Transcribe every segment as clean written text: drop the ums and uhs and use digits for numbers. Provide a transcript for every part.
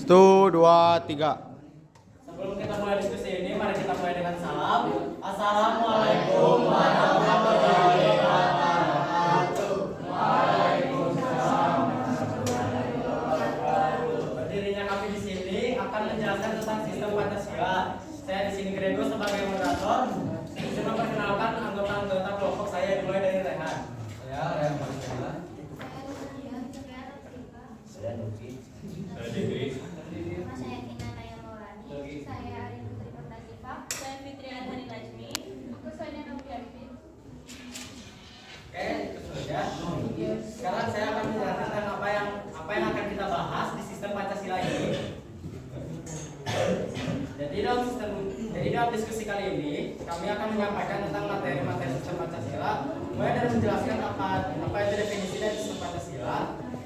Satu, dua, tiga. Sebelum kita mulai diskusi ini, mari kita mulai dengan salam. Assalamualaikum warahmatullahi wabarakatuh. Waalaikumsalam warahmatullahi wabarakatuh. Berdirinya kami di sini akan menjelaskan tentang sistem Pancasila. Saya di sini Gregor sebagai moderator. Saya memperkenalkan anggota-anggota kelompok saya dimulai dari Rehan. Saya Rehan Pancasila. Saya Nuki. Saya Diri. Saya Kina Naya Maulani. Saya Ari Putri Pertasifak. Saya Fitri Adhani Lajmi. Aku Sonia Noviarti. Oke, itu sudah. Sekarang saya akan menjelaskan tentang apa yang akan kita bahas di sistem Pancasila ini. Jadi dalam diskusi kali ini kami akan menyampaikan tentang materi-materi sistem Pancasila, mulai dari menjelaskan apa itu definisi dari sistem Pancasila,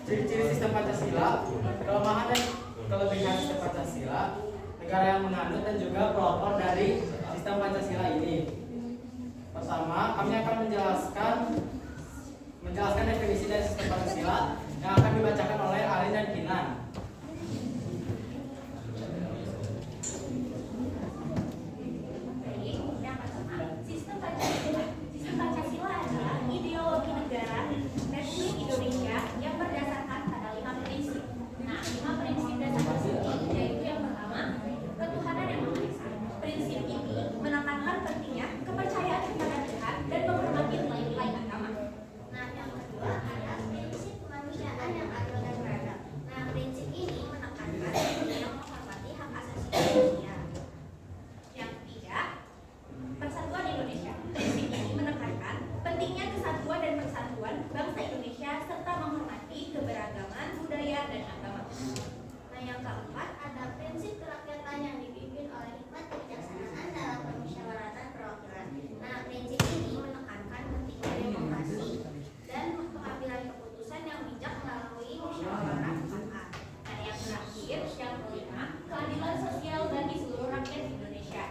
ciri-ciri sistem Pancasila, kelemahan dan kelebihan sistem Pancasila, negara yang menganut dan juga pelopor dari sistem Pancasila ini. Pertama, kami akan menjelaskan definisi dari sistem Pancasila yang akan dibacakan oleh Arin dan Kinan. Yang pertama, sistem Pancasila. Sistem Pancasila adalah ideologi negara Republik Indonesia yang berdasarkan pada 5 prinsip. Nah, 5 prinsip dasar tersebut yaitu yang pertama, ketuhanan yang Maha Esa. Prinsip ini menekankan pentingnya kepercayaan kepada Tuhan dan menghormati nilai-nilai agama. Nah, yang kedua ada prinsip kemanusiaan yang adil dan beradab. Nah, prinsip ini menekankan pentingnya menghormati hak asasi manusia. Yang ketiga, persatuan Indonesia. Prinsip ini menekankan pentingnya kesatuan dan persatuan bangsa Indonesia serta menghormati keberagaman budaya dan agama. Nah, yang keempat ada prinsip kerakyatan yang dipimpin oleh hikmat kebijaksanaan dalam permusyawaratan perwakilan. Nah, prinsip ini menekankan pentingnya demokrasi dan pengambilan keputusan yang bijak melalui musyawarah mufakat. Nah, yang terakhir, yang kelima, keadilan sosial bagi seluruh rakyat Indonesia.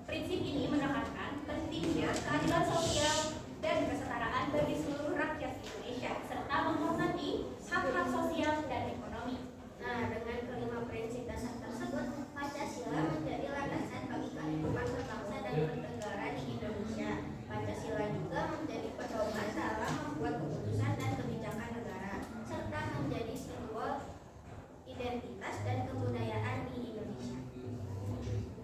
Prinsip ini menekankan pentingnya keadilan sosial dan kesetaraan bagi seluruh rakyat Indonesia serta menghormati hak-hak sosial dan ekonomi. Nah, dengan kelima prinsip dasar tersebut, Pancasila menjadi landasan bagi kehidupan berbangsa dan bernegara di Indonesia. Pancasila juga menjadi pedoman dalam membuat keputusan dan kebijakan negara serta menjadi simbol identitas dan kebudayaan di Indonesia.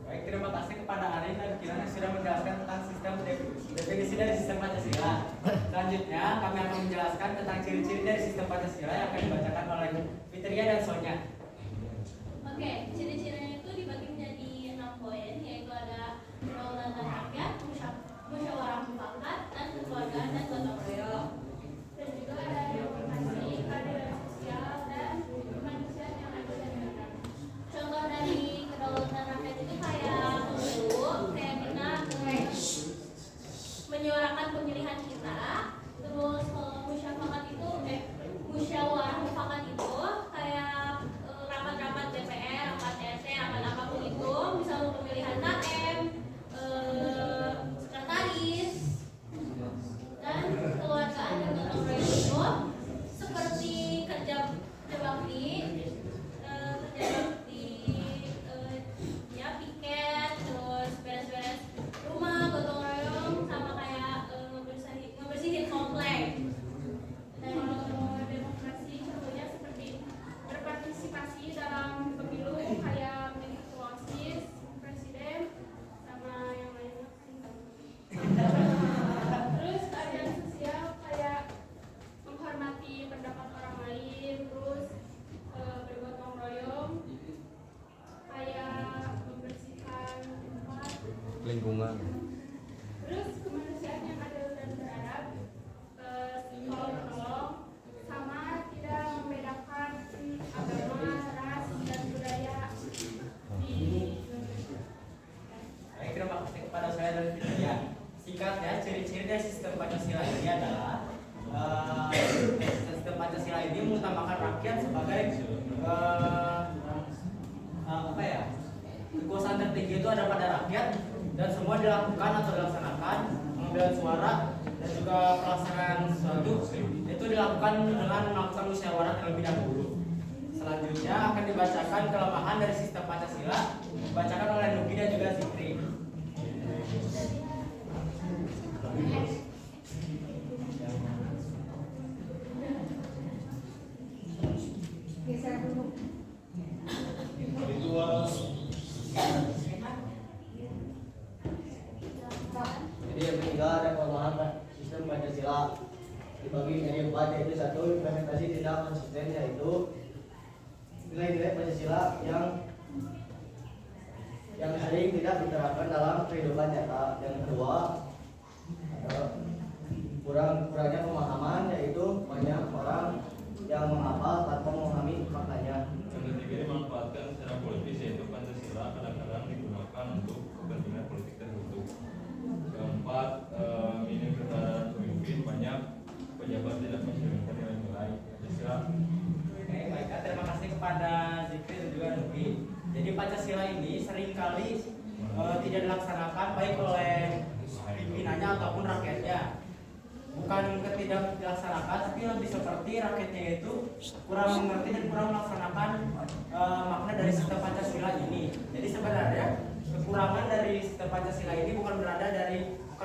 Baik, terima kasih kepada Arin dan Kinan yang sudah menjelaskan tentang sistem definisi dari sistem Pancasila. Selanjutnya, kami akan menjelaskan tentang ciri-ciri dari sistem Pancasila yang akan dibacakan oleh Fitria dan Sonya. Oke, ciri-cirinya itu dibagi menjadi 6 poin, yaitu ada kedaulatan rakyat, musyawarah mufakat, dan kekeluargaan dan gotong royong. Dan juga ada demokrasi, keadilan sosial, dan kemanusiaan yang adil dan beradab. Contoh dari kedaulatan rakyat itu kayak pemilu, kayak kita menyuarakan pemilihan kita. Terus kalau musyawarah mufakat itu kayak rapat-rapat DPR, rapat RT, rapat apapun itu, misalnya pemilihan KM, sekretaris, dan keluargaan dan gotong royong itu seperti kerja bakti, ya piket, terus beres-beres rumah, gotong royong, sama kayak ngebersihin komplek. Dan demokrasi contohnya seperti berpartisipasi dalam pemilu kayak memilih ketua OSIS, presiden, sama yang lainnya. Terus keadilan sosial kayak menghormati pendapat orang lain, terus bergotong royong, kayak membersihkan tempat. Lingkungan. Terus kemanusiaan yang adil dan beradab, kalau menolong sama tidak membedakan agama, ras, dan budaya di Indonesia. Baik, terima kasih kepada saya dan Fitria. Singkat ya, ciri-ciri dari sistem Pancasila ini adalah sistem Pancasila ini mengutamakan rakyat sebagai kekuasaan tertinggi itu ada pada rakyat dan semua dilakukan atau dilaksanakan pengambilan suara dan juga pelaksanaan sesuatu itu dilakukan dengan melakukan musyawarah terlebih dahulu. Selanjutnya akan dibacakan kelemahan dari sistem Pancasila, dibacakan oleh Nugi dan juga Zikri. Jadi yang ketiga ada kelemahan sistem Pancasila dibagi menjadi 4, yaitu 1, implementasi tidak konsisten, yaitu nilai-nilai Pancasila yang sering tidak diterapkan dalam kehidupan nyata. Yang kedua, kurangnya pemahaman, yaitu banyak orang yang menghafal tanpa memahami maknanya. Yang ketiga dimanfaatkan secara politis, yaitu Pancasila kadang-kadang digunakan untuk kepentingan politik tertentu. Keempat, minim kesadaran pemimpin, banyak pejabat tidak mencerminkan nilai-nilai Pancasila. Oke, baiklah, terima kasih kepada Zikri dan juga Nugi. Jadi Pancasila ini seringkali tidak dilaksanakan baik oleh pimpinannya ataupun rakyatnya. Bukan tidak dilaksanakan, tapi lebih seperti rakyatnya itu kurang mengerti dan kurang melaksanakan makna dari sistem Pancasila ini. Jadi sebenarnya kekurangan dari sistem Pancasila ini bukan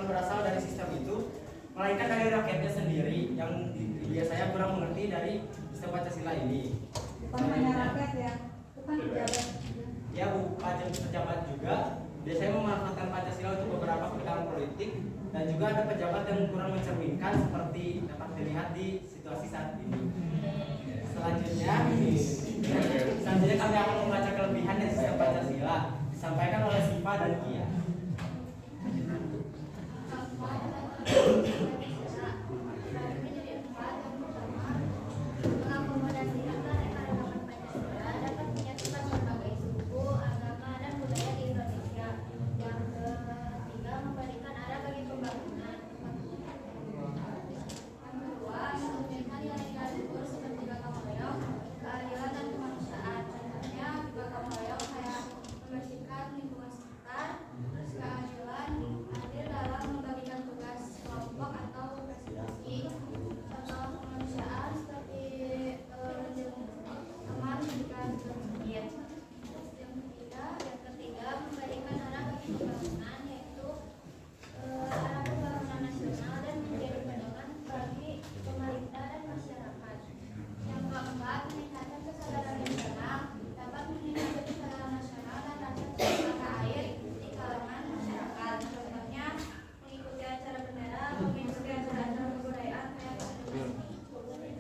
berasal dari sistem itu, melainkan dari rakyatnya sendiri yang biasanya kurang mengerti dari sistem Pancasila ini. Bukan hanya rakyat ya, bukan pejabat. Ya, bukan pejabat juga biasanya memanfaatkan Pancasila untuk beberapa kepentingan politik, dan juga ada pejabat yang kurang mencerminkan seperti dapat dilihat di situasi saat ini. Selanjutnya kami akan membaca kelebihan dari sistem Pancasila disampaikan oleh Siva dan Kia. Mengakomodasi keanekaragaman Pancasila dapat menyatukan berbagai suku, agama, dan budaya di Indonesia. Yang ketiga, memberikan arah bagi pembangunan. Yang kedua, mewujudkan nilai-nilai luhur seperti gotong royong, keadilan, dan kemanusiaan. Contohnya gotong royong kayak membersihkan lingkungan sekitar, terus keadilan adil dalam membagikan tugas kelompok atau prestasi. Contoh kemanusiaan seperti teman pendidikan bersedikit. Yang ketiga memberikan arah bagi pembangunan, yaitu arah pembangunan nasional dan menjadi pedoman bagi pemerintah dan masyarakat. Yang keempat, meningkatkan kesadaran nasional, dapat meningkatkan kesadaran nasional dan rasa cinta air di kalangan masyarakat. Contohnya mengikuti acara bendera, mengikuti acara-acara kebudayaan kayak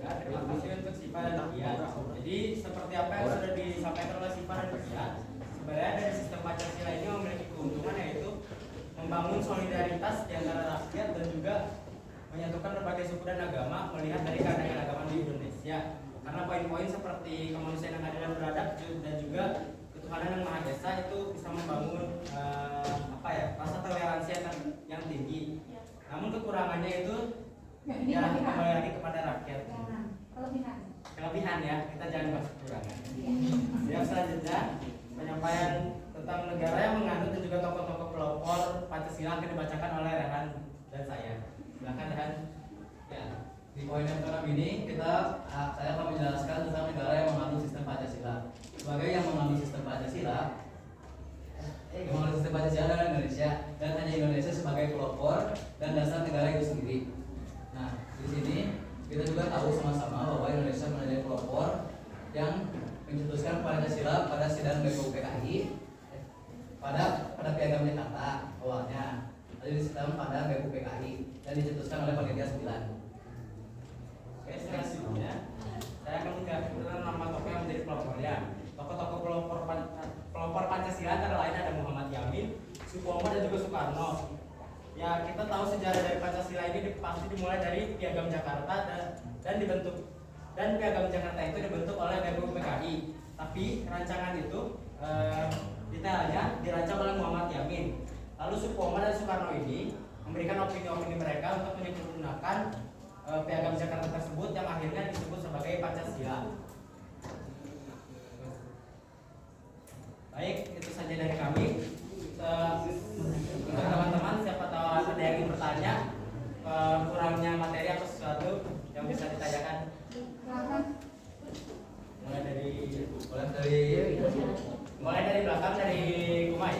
Terima kasih untuk Siva dan Kia. Jadi seperti apa yang sudah disampaikan oleh Siva dan Kia, sebenarnya dari sistem Pancasila ini memiliki keuntungan, yaitu membangun solidaritas di antara rakyat dan juga menyatukan berbagai suku dan agama melihat dari keanekaragaman di Indonesia. Karena poin-poin seperti kemanusiaan yang adil dan beradab dan juga ketuhanan yang maha esa itu bisa membangun rasa toleransi yang tinggi. Namun kekurangannya itu ya kembali lagi kepada rakyat. Kelebihan ya, kita jangan bahas kekurangan. Yang selanjutnya penyampaian tentang negara yang menganut dan juga tokoh-tokoh pelopor Pancasila akan dibacakan oleh Rehan dan saya. Silakan Rehan. Ya, di poin yang ke-6 ini saya akan menjelaskan tentang negara yang menganut sistem Pancasila. Sebagai yang menganut sistem Pancasila, adalah Indonesia, dan hanya Indonesia sebagai pelopor dan dasar negara itu sendiri. Nah, di sini kita juga tahu sama-sama bahwa Indonesia menjadi pelopor yang mencetuskan Pancasila pada sidang BPUPKI pada Piagam Jakarta awalnya, lalu disetujui pada BPUPKI dan dicetuskan oleh Panitia 9. Oke, selanjutnya saya akan menjelaskan nama tokoh yang menjadi pelopornya. Tokoh-tokoh pelopor Pancasila antara lain ada Muhammad Yamin, Supomo, dan juga Soekarno. Ya, kita tahu sejarah dari Pancasila ini pasti dimulai dari Piagam Jakarta dan Piagam Jakarta itu dibentuk oleh BPUPKI. Tapi rancangan itu detailnya dirancang oleh Muhammad Yamin. Lalu Supomo dan Soekarno ini memberikan opini-opini mereka untuk menyempurnakan Piagam Jakarta tersebut yang akhirnya disebut sebagai Pancasila. Baik, itu saja dari kami. Untuk teman-teman, siapa tahu ada yang ingin bertanya, kurangnya materi atau sesuatu yang bisa ditanyakan. Mulai dari Mulai dari belakang dari Kumai.